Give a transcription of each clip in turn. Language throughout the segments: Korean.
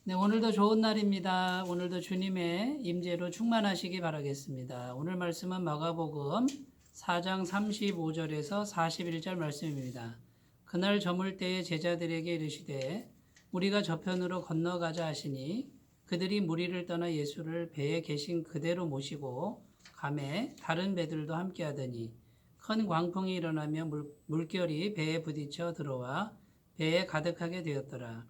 네, 오늘도 좋은 날입니다. 오늘도 주님의 임재로 충만하시기 바라겠습니다. 오늘 말씀은 마가복음 4장 35절에서 41절 말씀입니다. 그날 저물 때에 제자들에게 이르시되 우리가 저편으로 건너가자 하시니 그들이 무리를 떠나 예수를 배에 계신 그대로 모시고 가매 다른 배들도 함께하더니 큰 광풍이 일어나며 물결이 배에 부딪혀 들어와 배에 가득하게 되었더라.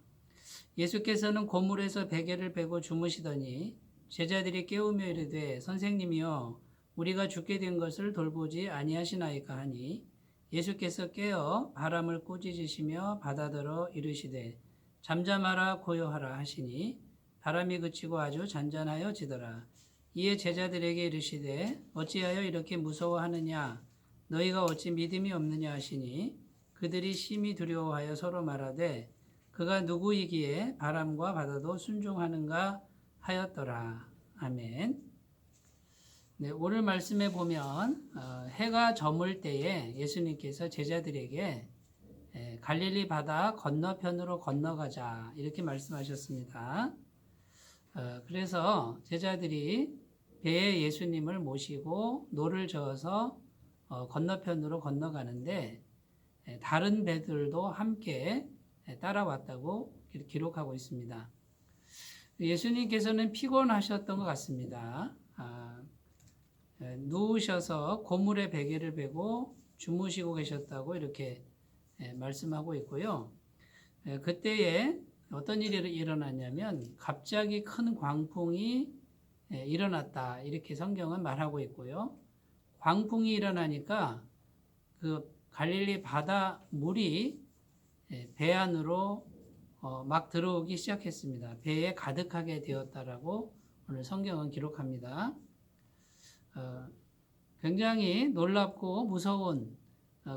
예수께서는 고물에서 베개를 베고 주무시더니 제자들이 깨우며 이르되 선생님이여 우리가 죽게 된 것을 돌보지 아니하시나이까 하니 예수께서 깨어 바람을 꾸짖으시며 바다더러 이르시되 잠잠하라 고요하라 하시니 바람이 그치고 아주 잔잔하여 지더라. 이에 제자들에게 이르시되 어찌하여 이렇게 무서워하느냐 너희가 어찌 믿음이 없느냐 하시니 그들이 심히 두려워하여 서로 말하되 그가 누구이기에 바람과 바다도 순종하는가 하였더라. 아멘. 네, 오늘 말씀에 보면 해가 저물 때에 예수님께서 제자들에게 갈릴리 바다 건너편으로 건너가자 이렇게 말씀하셨습니다. 그래서 제자들이 배에 예수님을 모시고 노를 저어서 건너편으로 건너가는데 다른 배들도 함께 따라왔다고 기록하고 있습니다. 예수님께서는 피곤하셨던 것 같습니다. 누우셔서 고물에 베개를 베고 주무시고 계셨다고 이렇게 말씀하고 있고요. 그때에 어떤 일이 일어났냐면 갑자기 큰 광풍이 일어났다 이렇게 성경은 말하고 있고요. 광풍이 일어나니까 그 갈릴리 바다 물이 배 안으로 막 들어오기 시작했습니다. 배에 가득하게 되었다라고 오늘 성경은 기록합니다. 굉장히 놀랍고 무서운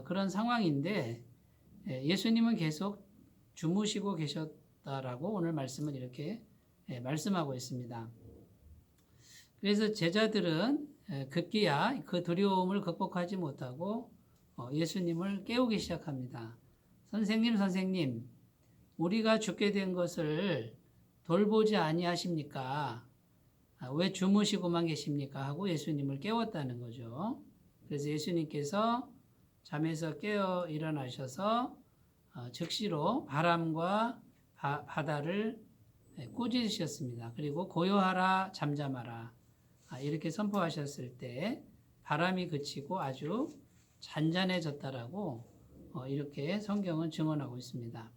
그런 상황인데 예수님은 계속 주무시고 계셨다라고 오늘 말씀은 이렇게 말씀하고 있습니다. 그래서 제자들은 급기야 그 두려움을 극복하지 못하고 예수님을 깨우기 시작합니다. 선생님, 우리가 죽게 된 것을 돌보지 아니하십니까? 왜 주무시고만 계십니까? 하고 예수님을 깨웠다는 거죠. 그래서 예수님께서 잠에서 깨어 일어나셔서 즉시로 바람과 바다를 꾸짖으셨습니다. 그리고 고요하라, 잠잠하라 이렇게 선포하셨을 때 바람이 그치고 아주 잔잔해졌다라고 이렇게 성경은 증언하고 있습니다.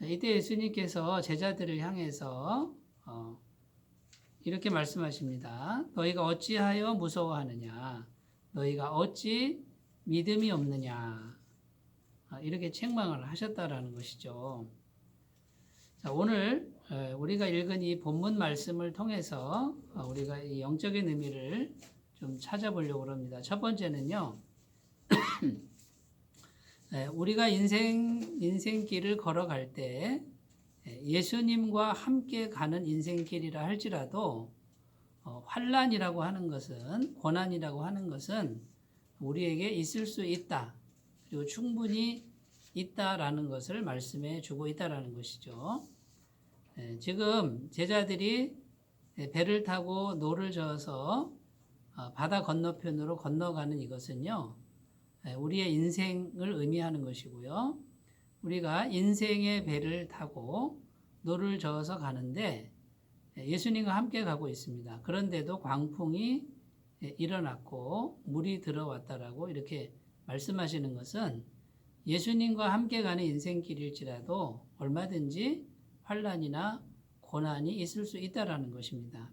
이때 예수님께서 제자들을 향해서 이렇게 말씀하십니다. 너희가 어찌하여 무서워하느냐? 너희가 어찌 믿음이 없느냐? 이렇게 책망을 하셨다라는 것이죠. 자, 오늘 우리가 읽은 이 본문 말씀을 통해서 우리가 이 영적인 의미를 좀 찾아보려고 합니다. 첫 번째는요. 우리가 인생길을 걸어갈 때 예수님과 함께 가는 인생길이라 할지라도 환난이라고 하는 것은 고난이라고 하는 것은 우리에게 있을 수 있다. 그리고 충분히 있다라는 것을 말씀해 주고 있다라는 것이죠. 지금 제자들이 배를 타고 노를 저어서 바다 건너편으로 건너가는 이것은요. 우리의 인생을 의미하는 것이고요. 우리가 인생의 배를 타고 노를 저어서 가는데 예수님과 함께 가고 있습니다. 그런데도 광풍이 일어났고 물이 들어왔다라고 이렇게 말씀하시는 것은 예수님과 함께 가는 인생길일지라도 얼마든지 환난이나 고난이 있을 수 있다라는 것입니다.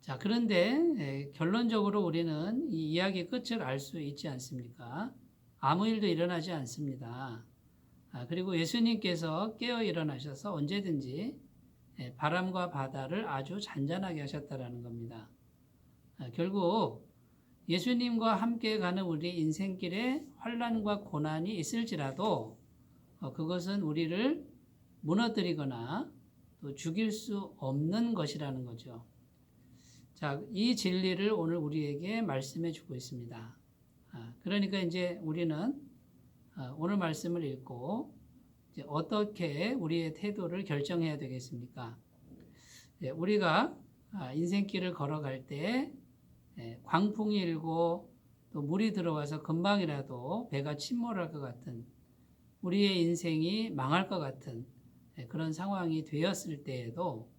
자, 그런데 결론적으로 우리는 이 이야기의 끝을 알 수 있지 않습니까? 아무 일도 일어나지 않습니다. 그리고 예수님께서 깨어 일어나셔서 언제든지 바람과 바다를 아주 잔잔하게 하셨다라는 겁니다. 결국 예수님과 함께 가는 우리 인생길에 환난과 고난이 있을지라도 그것은 우리를 무너뜨리거나 또 죽일 수 없는 것이라는 거죠. 자, 이 진리를 오늘 우리에게 말씀해 주고 있습니다. 그러니까 이제 우리는 오늘 말씀을 읽고 이제 어떻게 우리의 태도를 결정해야 되겠습니까? 우리가 인생길을 걸어갈 때 광풍이 일고 또 물이 들어와서 금방이라도 배가 침몰할 것 같은 우리의 인생이 망할 것 같은 그런 상황이 되었을 때에도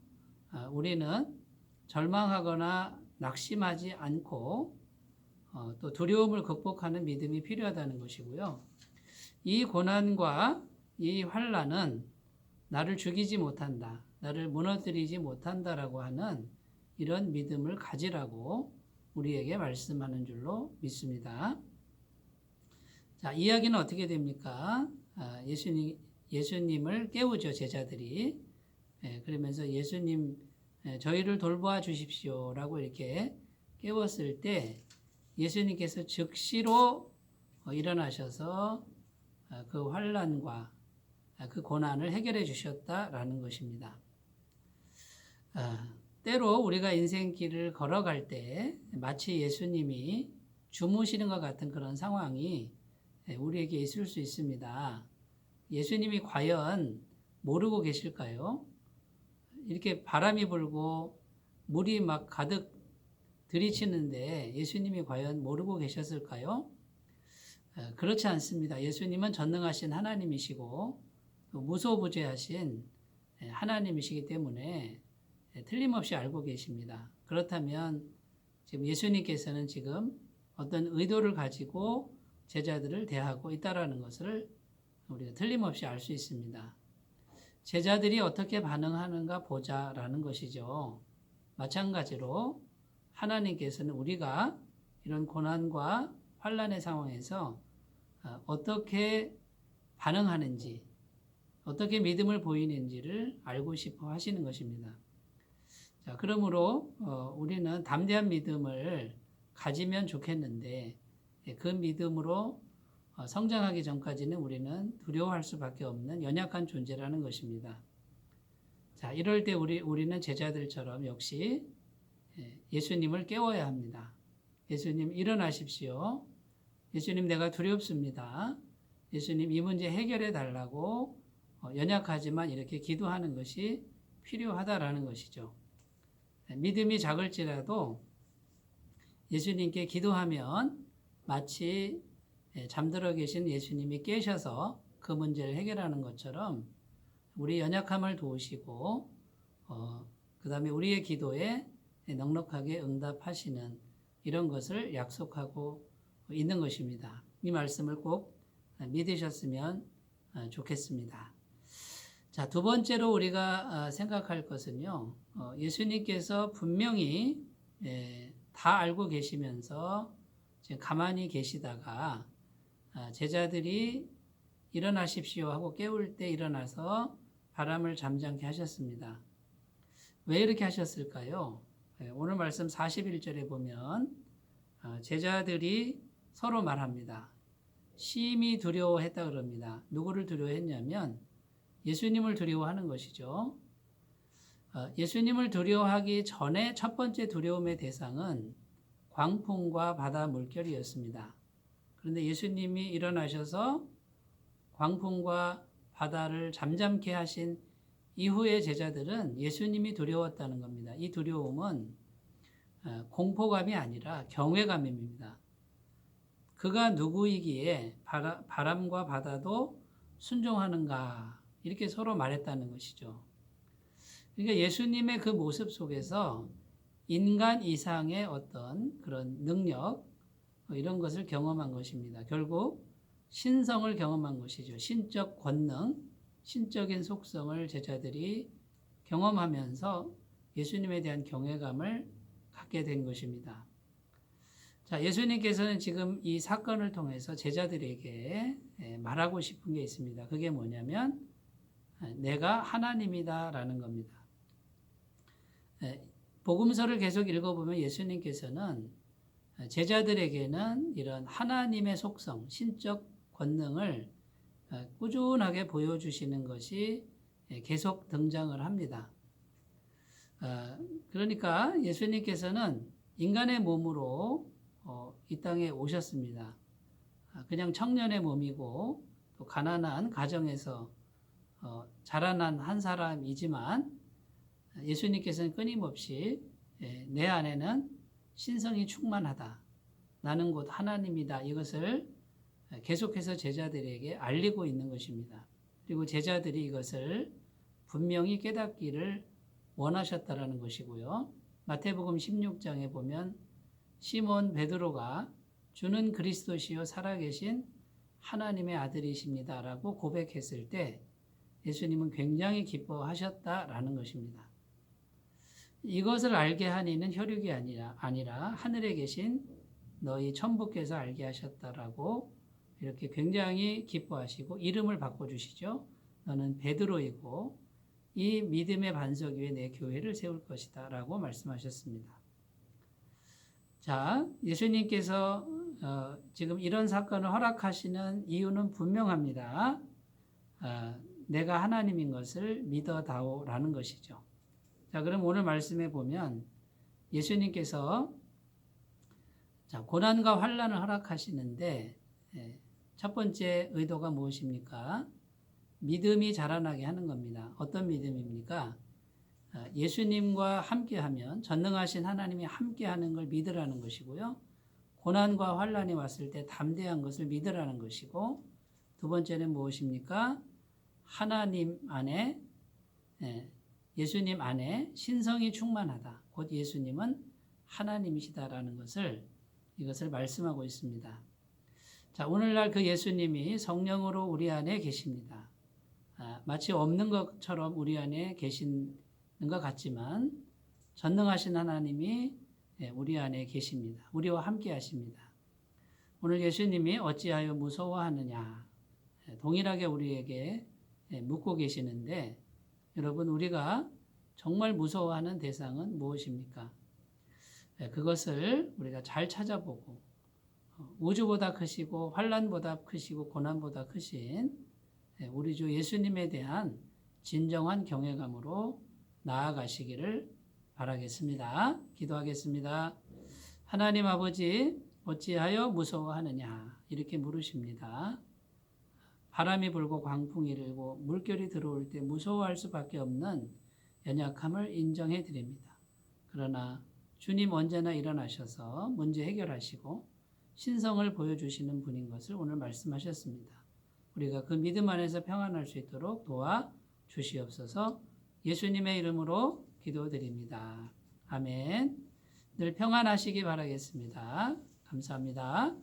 우리는 절망하거나 낙심하지 않고 또 두려움을 극복하는 믿음이 필요하다는 것이고요. 이 고난과 이 환난은 나를 죽이지 못한다, 나를 무너뜨리지 못한다라고 하는 이런 믿음을 가지라고 우리에게 말씀하는 줄로 믿습니다. 자, 이야기는 어떻게 됩니까? 예수님을 깨우죠, 제자들이. 그러면서 예수님, 저희를 돌보아 주십시오라고 이렇게 깨웠을 때 예수님께서 즉시로 일어나셔서 그 환난과 그 고난을 해결해 주셨다라는 것입니다. 때로 우리가 인생길을 걸어갈 때 마치 예수님이 주무시는 것 같은 그런 상황이 우리에게 있을 수 있습니다. 예수님이 과연 모르고 계실까요? 이렇게 바람이 불고 물이 막 가득 들이치는데 예수님이 과연 모르고 계셨을까요? 그렇지 않습니다. 예수님은 전능하신 하나님이시고 무소부재하신 하나님이시기 때문에 틀림없이 알고 계십니다. 그렇다면 지금 예수님께서는 지금 어떤 의도를 가지고 제자들을 대하고 있다라는 것을 우리가 틀림없이 알 수 있습니다. 제자들이 어떻게 반응하는가 보자라는 것이죠. 마찬가지로 하나님께서는 우리가 이런 고난과 환난의 상황에서 어떻게 반응하는지, 어떻게 믿음을 보이는지를 알고 싶어 하시는 것입니다. 자, 그러므로 우리는 담대한 믿음을 가지면 좋겠는데 그 믿음으로 성장하기 전까지는 우리는 두려워할 수밖에 없는 연약한 존재라는 것입니다. 자, 이럴 때 우리는 제자들처럼 역시 예수님을 깨워야 합니다. 예수님 일어나십시오. 예수님 내가 두렵습니다. 예수님 이 문제 해결해 달라고 연약하지만 이렇게 기도하는 것이 필요하다라는 것이죠. 믿음이 작을지라도 예수님께 기도하면 마치 잠들어 계신 예수님이 깨셔서 그 문제를 해결하는 것처럼 우리 연약함을 도우시고 그 다음에 우리의 기도에 넉넉하게 응답하시는 이런 것을 약속하고 있는 것입니다. 이 말씀을 꼭 믿으셨으면 좋겠습니다. 자, 두 번째로 우리가 생각할 것은요, 예수님께서 분명히 다 알고 계시면서 가만히 계시다가 제자들이 일어나십시오 하고 깨울 때 일어나서 바람을 잠잠케 하셨습니다. 왜 이렇게 하셨을까요? 오늘 말씀 41절에 보면 제자들이 서로 말합니다. 심히 두려워했다 그럽니다. 누구를 두려워했냐면 예수님을 두려워하는 것이죠. 예수님을 두려워하기 전에 첫 번째 두려움의 대상은 광풍과 바다 물결이었습니다. 그런데 예수님이 일어나셔서 광풍과 바다를 잠잠케 하신 이후의 제자들은 예수님이 두려웠다는 겁니다. 이 두려움은 공포감이 아니라 경외감입니다. 그가 누구이기에 바람과 바다도 순종하는가 이렇게 서로 말했다는 것이죠. 그러니까 예수님의 그 모습 속에서 인간 이상의 어떤 그런 능력 이런 것을 경험한 것입니다. 결국 신성을 경험한 것이죠. 신적 권능, 신적인 속성을 제자들이 경험하면서 예수님에 대한 경외감을 갖게 된 것입니다. 자, 예수님께서는 지금 이 사건을 통해서 제자들에게 말하고 싶은 게 있습니다. 그게 뭐냐면 내가 하나님이다라는 겁니다. 복음서를 계속 읽어보면 예수님께서는 제자들에게는 이런 하나님의 속성, 신적 권능을 꾸준하게 보여주시는 것이 계속 등장을 합니다. 그러니까 예수님께서는 인간의 몸으로 이 땅에 오셨습니다. 그냥 청년의 몸이고 또 가난한 가정에서 자라난 한 사람이지만 예수님께서는 끊임없이 내 안에는 신성이 충만하다. 나는 곧 하나님이다. 이것을 계속해서 제자들에게 알리고 있는 것입니다. 그리고 제자들이 이것을 분명히 깨닫기를 원하셨다라는 것이고요. 마태복음 16장에 보면 시몬 베드로가 주는 그리스도시요 살아계신 하나님의 아들이십니다라고 고백했을 때 예수님은 굉장히 기뻐하셨다라는 것입니다. 이것을 알게 한 이는 혈육이 아니라 하늘에 계신 너희 천부께서 알게 하셨다라고 이렇게 굉장히 기뻐하시고 이름을 바꿔주시죠. 너는 베드로이고 이 믿음의 반석 위에 내 교회를 세울 것이다 라고 말씀하셨습니다. 자, 예수님께서 지금 이런 사건을 허락하시는 이유는 분명합니다. 내가 하나님인 것을 믿어다오라는 것이죠. 자, 그럼 오늘 말씀에 보면 예수님께서 고난과 환난을 허락하시는데 첫 번째 의도가 무엇입니까? 믿음이 자라나게 하는 겁니다. 어떤 믿음입니까? 예수님과 함께하면 전능하신 하나님이 함께하는 걸 믿으라는 것이고요. 고난과 환난이 왔을 때 담대한 것을 믿으라는 것이고 두 번째는 무엇입니까? 하나님 안에 예수님 안에 신성이 충만하다. 곧 예수님은 하나님이시다라는 이것을 말씀하고 있습니다. 자, 오늘날 그 예수님이 성령으로 우리 안에 계십니다. 마치 없는 것처럼 우리 안에 계시는 것 같지만 전능하신 하나님이 우리 안에 계십니다. 우리와 함께 하십니다. 오늘 예수님이 어찌하여 무서워하느냐 동일하게 우리에게 묻고 계시는데 여러분 우리가 정말 무서워하는 대상은 무엇입니까? 그것을 우리가 잘 찾아보고 우주보다 크시고 환난보다 크시고 고난보다 크신 우리 주 예수님에 대한 진정한 경외감으로 나아가시기를 바라겠습니다. 기도하겠습니다. 하나님 아버지 어찌하여 무서워하느냐 이렇게 물으십니다. 바람이 불고 광풍이 일고 물결이 들어올 때 무서워할 수밖에 없는 연약함을 인정해 드립니다. 그러나 주님 언제나 일어나셔서 문제 해결하시고 신성을 보여주시는 분인 것을 오늘 말씀하셨습니다. 우리가 그 믿음 안에서 평안할 수 있도록 도와 주시옵소서. 예수님의 이름으로 기도드립니다. 아멘. 늘 평안하시기 바라겠습니다. 감사합니다.